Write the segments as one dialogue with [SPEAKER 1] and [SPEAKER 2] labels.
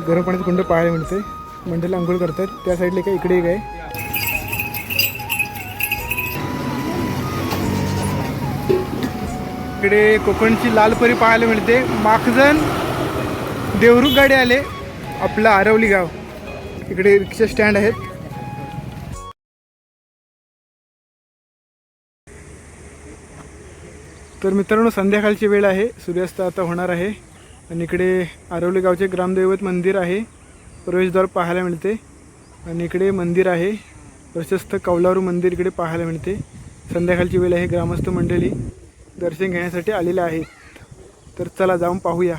[SPEAKER 1] गरम पाण्याचं कुंड पाहायला मिळते. मंडळी अंघोळ करतात. त्या साईडला काय इकडे एक आहे. इकडे कोकणची लाल परी पाहायला मिळते. माखजन देवरुख गाडी आले आपलं आरवली गाव. इकडे रिक्षा स्टँड आहेत. तर मित्रांनो संध्याकाळची वेळ आहे. सूर्यास्त आता होणार आहे. आणि इकडे आरवली गावचे ग्रामदैवत मंदिर आहे. प्रवेशद्वार पाहायला मिळते. आणि इकडे मंदिर आहे प्रशस्त कौलारू मंदिर इकडे पाहायला मिळते. संध्याकाळची वेळ आहे. ग्रामस्थ मंडळी दर्शन घेण्यासाठी आलेले आहेत. तर चला जाऊन पाहूया.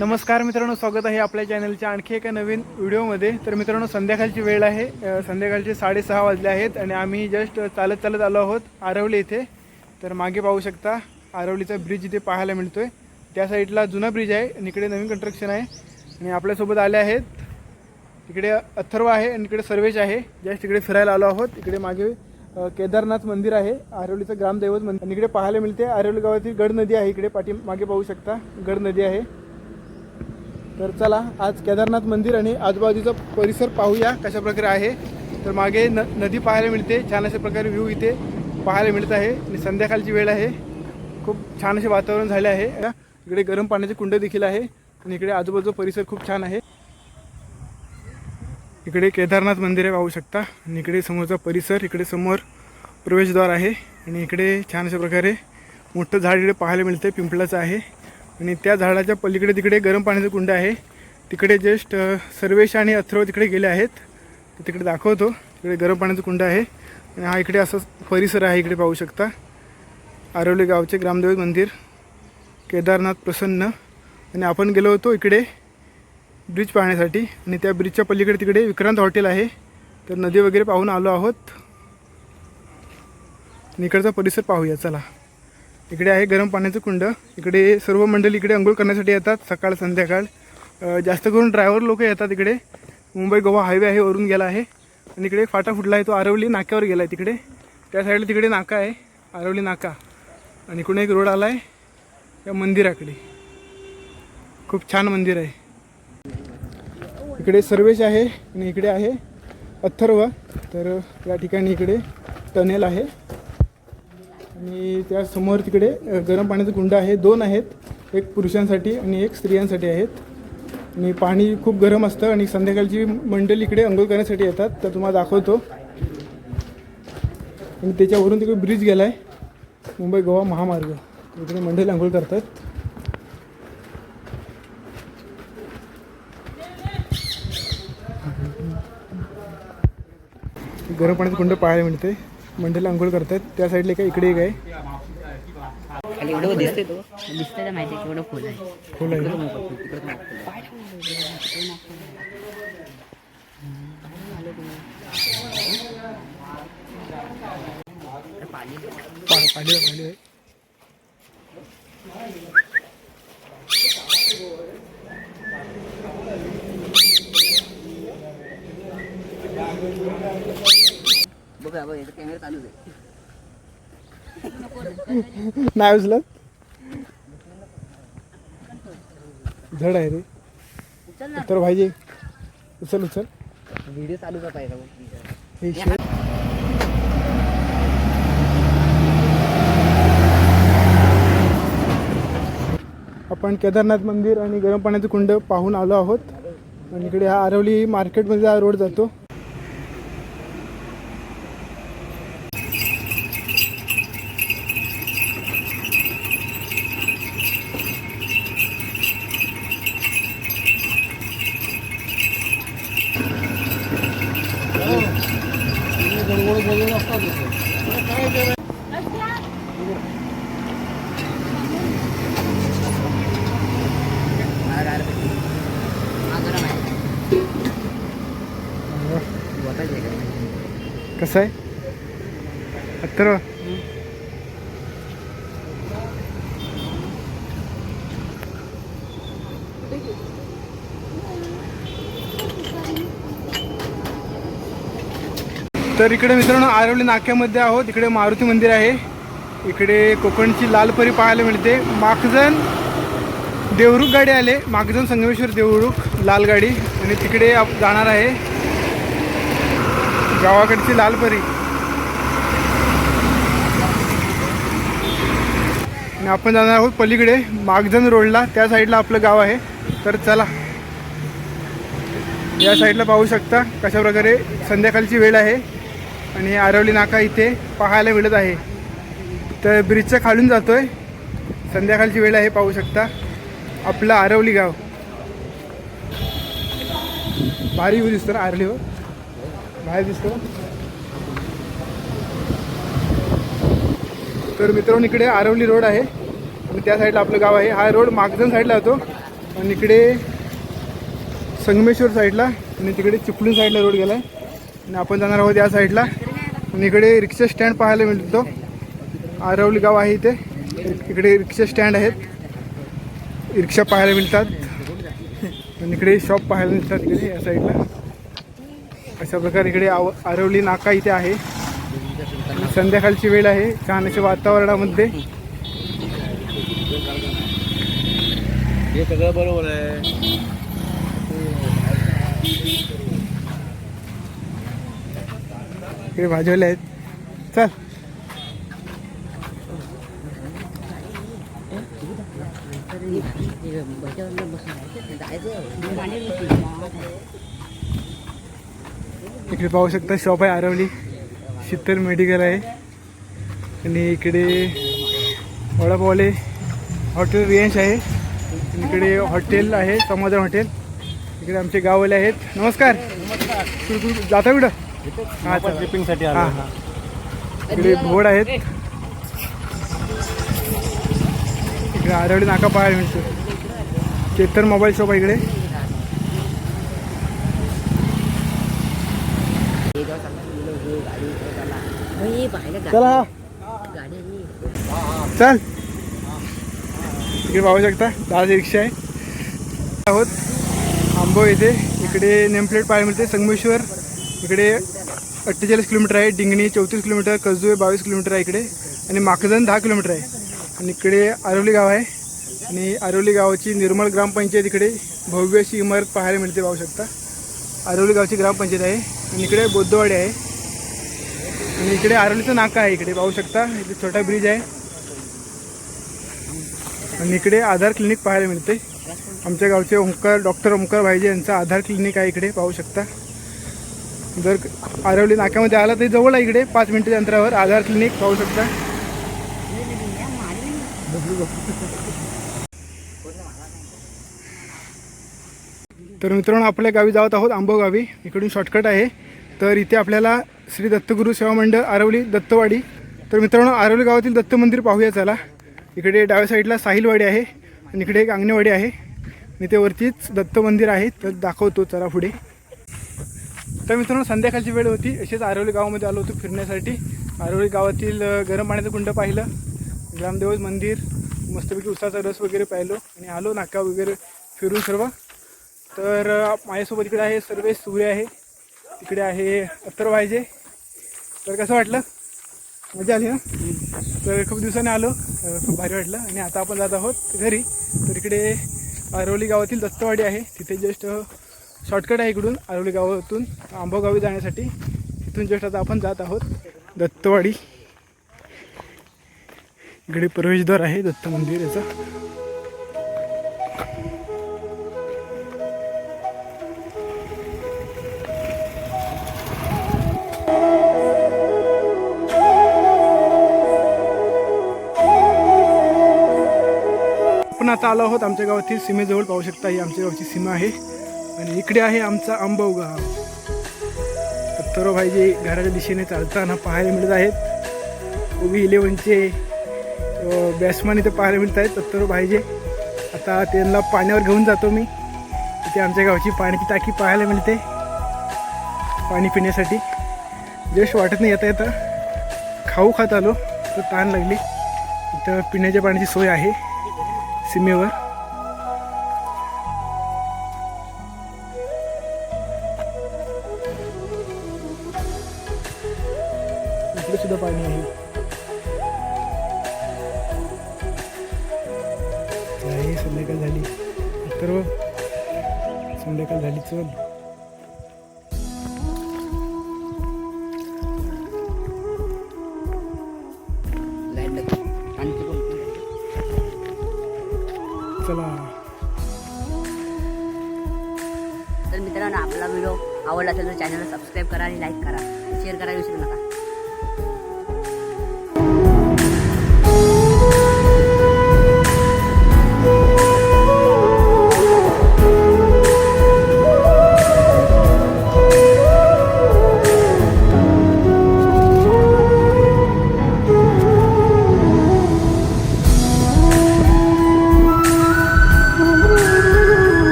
[SPEAKER 1] नमस्कार मित्रांनो, स्वागत आहे आपल्या चॅनलच्या आणखी एका नवीन व्हिडिओमध्ये. तर मित्रांनो संध्याकाळची वेळ आहे. संध्याकाळचे 6:30 वाजले आहेत आणि आम्ही जस्ट चालत आलो आहोत आरवली इथे. तर मागे पाहू शकता आरवलीचा ब्रिज इथे पाहायला मिळतोय. त्या साईडला जुना ब्रिज आहे आणि इकडे नवीन कन्स्ट्रक्शन आहे. आणि आपल्यासोबत आले आहेत इकडे अथर्व आहे आणि इकडे सर्वेश आहे. जस्ट इकडे फिरायला आलो आहोत. इकडे मागे केदारनाथ मंदिर आहे आरवलीचं ग्रामदैवत मंदिर. आणि इकडे पाहायला मिळते आरवली गावातील गड नदी आहे. इकडे पाठी मागे पाहू शकता गड नदी आहे. तर चला आज केदारनाथ मंदिर आणि आजूबाजूचा परिसर पाहूया कशा प्रकारे आहे. तर मागे नदी पाहायला मिळते. छान अशा प्रकारे व्ह्यू इथे पाहायला मिळत आहे. आणि संध्याकाळची वेळ आहे. खूप छान असे वातावरण झाले आहे. इकडे गरम पाण्याचे कुंड देखील आहे. आणि इकडे आजूबाजूचा परिसर खूप छान आहे. इकडे केदारनाथ मंदिर आहे पाहू शकता. आणि इकडे समोरचा परिसर, इकडे समोर प्रवेशद्वार आहे. आणि इकडे छान अशा प्रकारे मोठं झाड इकडे पाहायला मिळतं पिंपळाचं आहे. आणि त्या झाडाच्या पलीकडे तिकडे गरम पाण्याचं कुंड आहे. तिकडे जस्ट सर्वेश आणि अथर्व तिकडे गेले आहेत. तिकडे दाखवतो. तिकडे गरम पाण्याचं कुंड आहे. आणि हा इकडे असं परिसर आहे. इकडे पाहू शकता आरवली गावचे ग्रामदैवत मंदिर केदारनाथ प्रसन्न. आणि आपण गेलो होतो इकडे ब्रिज पाहण्यासाठी. आणि त्या ब्रिजच्या पलीकडे तिकडे विक्रांत हॉटेल आहे. तर नदी वगैरे पाहून आलो आहोत. इकडचा परिसर पाहूया चला. इकडे आहे गरम पाण्याचं कुंड. इकडे सर्व मंडळी इकडे अंघोळ करण्यासाठी येतात सकाळ संध्याकाळ. जास्त करून ड्रायव्हर लोक येतात. इकडे मुंबई गोवा हायवे आहे वरून गेला आहे. आणि इकडे फाटा फुटला आहे तो आरवली नाक्यावर गेला आहे. तिकडे त्या साईडला तिकडे नाका आहे आरवली नाका. आणि इकडून एक रोड आला आहे या मंदिराकडे. खूप छान मंदिर आहे. इकडे सर्वेश आहे आणि इकडे आहे अथर्व. तर या ठिकाणी इकडे टनेल आहे. आणि त्यासमोर तिकडे गरम पाण्याचं कुंड आहे. 2 आहेत. एक पुरुषांसाठी आणि एक स्त्रियांसाठी आहेत. आणि पाणी खूप गरम असतं. आणि संध्याकाळची मंडळी इकडे अंघोळ करण्यासाठी येतात. तर तुम्हाला दाखवतो. आणि त्याच्यावरून तिकडे ब्रिज गेला आहे मुंबई गोवा महामार्ग. इकडे मंडळी अंघोळ करतात. गरम पाण्याचं कुंड पाहायला मिळते. मंडळी अंघोळ करतात. त्या साईडला काय इकडे एक आहे.
[SPEAKER 2] खाली एवढं दिसते तो दिसते तर माहिती आहे एवढं फुल आहे.
[SPEAKER 1] फुल आहे. पाणी आहे.
[SPEAKER 2] बघा बघा कॅमेरा चालूच आहे.
[SPEAKER 1] नाही उचलत. झड आहे रे. तर भाईजी उचल
[SPEAKER 2] व्हिडिओ चालू का पाहिजे.
[SPEAKER 1] आपण केदारनाथ मंदिर आणि गरम पाण्याचं कुंड पाहून आलो आहोत. आणि इकडे हा आरवली मार्केटमध्ये हा रोड जातो. कसं आहे अत्तर तर इकडे मित्रांनो आरवली नाक्यामध्ये आहोत. इकडे मारुती मंदिर आहे. इकडे कोकणची लाल परी पाहायला मिळते. माखजन देवरुख गाडी आले. माखजन संगमेश्वर देवरुख लाल गाडी आणि तिकडे जाणार आहे गावाकडची लाल परी. आणि आपण जाणार आहोत पलीकडे माखजन रोडला. त्या साईडला आपलं गाव आहे. तर चला या साईडला पाहू शकता कशा प्रकारे संध्याकाळची वेळ आहे आणि आरवली नाका इथे पाहायला मिळत आहे. तर ब्रिजच्या खालून जातोय. संध्याकाळची वेळ आहे पाहू शकता. आपलं आरवली गाव भारी व्ह्यू दिसतो ना आरवली हो बाहेर दिसतो. तर मित्रांनो इकडे आरवली रोड आहे आणि त्या साईडला आपलं गाव आहे. हा रोड माखजन साईडला जातो आणि इकडे संगमेश्वर साईडला आणि तिकडे चिपळूण साईडला रोड गेला आहे आणि आपण जाणार आहोत या साईडला. आणि इकडे रिक्षा स्टँड पाहायला मिळतो. आरवली गाव आहे इथे. इकडे रिक्षा स्टँड आहेत. रिक्षा पाहायला मिळतात आणि इकडे शॉप पाहायला मिळतात इकडे या साईडला. अशा प्रकारे इकडे आरवली नाका इथे आहे. संध्याकाळची वेळ आहे. छान अशा वातावरणामध्ये
[SPEAKER 3] हे सगळं बरोबर आहे.
[SPEAKER 1] इकडे भाजीवाले आहेत. चल इकडे पाहू शकता शॉप आहे आरवली. शीतल मेडिकल आहे आणि इकडे वडापावले हॉटेल रियांश आहे. इकडे हॉटेल आहे समाधान हॉटेल. इकडे आमचे गाववाले आहेत. नमस्कार. जाता कुठं? हां
[SPEAKER 3] ट्रिपिंगसाठी
[SPEAKER 1] हां हां. इकडे बोर्ड आहेत. इकडे आरवली नाका पाहायला मिळतो. चेतन मोबाईल शॉप आहे इकडे. चला चल इकडे पाहू शकता 10 रिक्षा आहे आहोत आंबो येथे. इकडे नेमप्लेट पाहायला मिळते. संगमेश्वर इकडे 48 किलोमीटर आहे. डिंगणी 34 किलोमीटर. कसुए 22 किलोमीटर आहे इकडे. आणि माखजन 10 किलोमीटर आहे. आणि इकडे आरवली गाव आहे आणि आरवली गावाची निर्मळ ग्रामपंचायत इकडे भव्य अशी इमारत पाहायला मिळते पाहू शकता. आरवली गावची ग्रामपंचायत आहे. आणि इकडे बौद्धवाडी आहे आणि इकडे आरवलीचं नाका आहे. इकडे पाहू शकता इथे छोटा ब्रिज आहे आणि इकडे आधार क्लिनिक पाहायला मिळते. आमच्या गावचे डॉक्टर ओंकार भाईजे यांचं आधार क्लिनिक आहे इकडे पाहू शकता. जर आरवली नाक्यामध्ये आला तरी जवळ आहे इकडे 5 मिनिटाच्या अंतरावर आधार क्लिनिक पाहू शकता. तर मित्रांनो आपल्या गावी जात आहोत आंबो गावी. इकडून शॉर्टकट आहे. तर इथे आपल्याला श्री दत्तगुरू सेवा मंडळ आरवली दत्तवाडी. तर मित्रांनो आरवली गावातील दत्त मंदिर पाहूया चला. इकडे डाव्या साईडला साहिलवाडी आहे आणि इकडे एक अंगणेवाडी आहे आणि ते वरतीच दत्त मंदिर आहे. तर दाखवतो चला पुढे. तर मित्रांनो संध्याकाळची वेळ होती. असेच आरवली गावामध्ये आलो होतो फिरण्यासाठी. आरवली गावातील गरम पाण्याचं कुंड पाहिलं. ग्रामदेवत मंदिर मस्तपैकी उसाचा रस वगैरे पाहिलो आणि आलो नाका वगैरे फिरून सर्व. तर माझ्यासोबत इकडे आहे सर्वेश सूर्य आहे. तिकडे आहे अत्तर पाहिजे. तर कसं वाटलं? मजा आली ना? तर खूप दिवसाने आलो. खूप भारी वाटलं आणि आता आपण जात आहोत घरी. तर इकडे आरवली गावातील दत्तवाडी आहे. तिथे जस्ट शॉर्टकट आहे इकडून आरवली गावातून आंबोगावी जाण्यासाठी. इथून जस्ट आता आपण जात आहोत दत्तवाडी. इकडे प्रवेशद्वार आहे दत्त मंदिर याचा. आपण आता आलो आहोत आमच्या गावातील सीमेजवळ पाहू शकता. ही आमच्या गावची सीमा आहे आणि इकडे आहे आमचा आंबव गाव. दत्तराव भाईजी घराच्या दिशेने चालताना पाहायला मिळत आहेत. ओबी 11चे बॅट्समन इथे पाहायला मिळत आहेत दत्तराव भाईजी. आता त्यांना पाण्यावर घेऊन जातो मी. इथे आमच्या गावची पाण्याची टाकी पाहायला मिळते पाणी पिण्यासाठी. जस्ट वाटत नाही येता खाऊ खात आलो तर ताण लागली. इथं पिण्याच्या पाण्याची सोय आहे सीमेवर. इकडे सुद्धा पाणी आहे. संध्याकाळ झाली तर संध्याकाळ झाली. चल चला.
[SPEAKER 2] तर मित्रांनो, आपला व्हिडिओ आवडला असेल तर चॅनलला सबस्क्राईब करा आणि लाईक करा, शेअर करायला विसरू नका.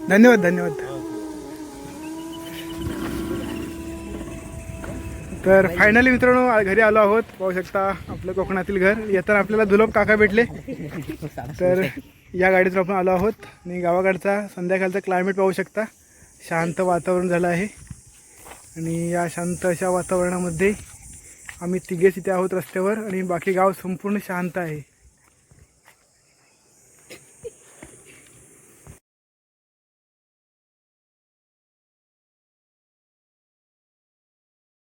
[SPEAKER 1] धन्यवाद धन्यवाद. तर फायनली मित्रांनो घरी आलो आहोत. पाहू शकता आपलं कोकणातील घर. येताना आपल्याला दुर्लभ काका भेटले. तर या गाडीतून आपण आलो आहोत आणि गावाकडचा संध्याकाळचा क्लायमेट पाहू शकता. शांत वातावरण झालं आहे आणि या शांत अशा वातावरणामध्ये आम्ही तिघेच इथे आहोत रस्त्यावर आणि बाकी गाव संपूर्ण शांत आहे.